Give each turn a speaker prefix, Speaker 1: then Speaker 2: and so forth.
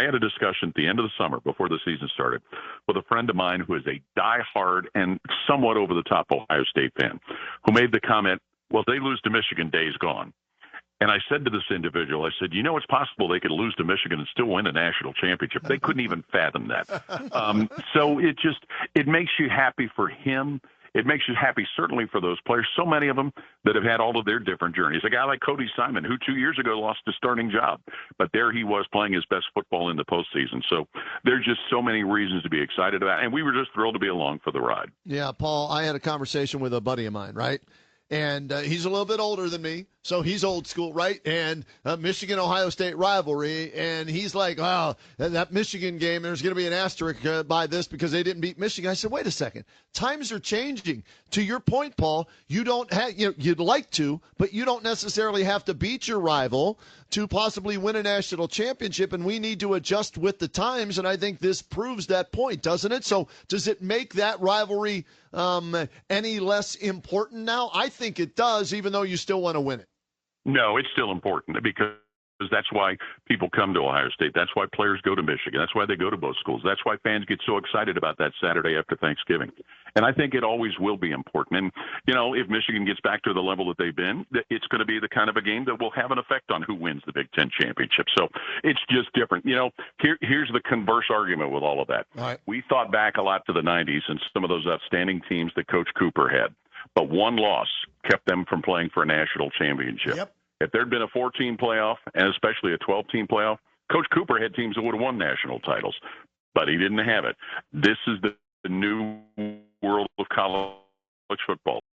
Speaker 1: had a discussion at the end of the summer before the season started with a friend of mine who is a diehard and somewhat over-the-top Ohio State fan who made the comment, well, they lose to Michigan, day's gone. And I said to this individual, I said, it's possible they could lose to Michigan and still win a national championship. They couldn't even fathom that. So it makes you happy for him. It makes you happy, certainly, for those players, so many of them that have had all of their different journeys. A guy like Cody Simon, who 2 years ago lost his starting job, but there he was playing his best football in the postseason. So there's just so many reasons to be excited about, and we were just thrilled to be along for the ride.
Speaker 2: Yeah, Paul, I had a conversation with a buddy of mine, right? And he's a little bit older than me, so he's old school, right? And Michigan-Ohio State rivalry, and he's like, wow, that Michigan game, there's going to be an asterisk by this because they didn't beat Michigan. I said, wait a second. Times are changing. To your point, Paul, you don't have, you'd like to, but you don't necessarily have to beat your rival to possibly win a national championship, and we need to adjust with the times, and I think this proves that point, doesn't it? So does it make that rivalry any less important now? I think it does, even though you still want to win it.
Speaker 1: No, it's still important because that's why people come to Ohio State. That's why players go to Michigan. That's why they go to both schools. That's why fans get so excited about that Saturday after Thanksgiving. And I think it always will be important. And, if Michigan gets back to the level that they've been, it's going to be the kind of a game that will have an effect on who wins the Big Ten championship. So it's just different. Here's the converse argument with all of that.
Speaker 2: All right.
Speaker 1: We thought back a lot to the 90s and some of those outstanding teams that Coach Cooper had. But one loss kept them from playing for a national championship.
Speaker 2: Yep.
Speaker 1: If there'd been a 14 playoff, and especially a 12-team playoff, Coach Cooper had teams that would have won national titles, but he didn't have it. This is the new world of college football.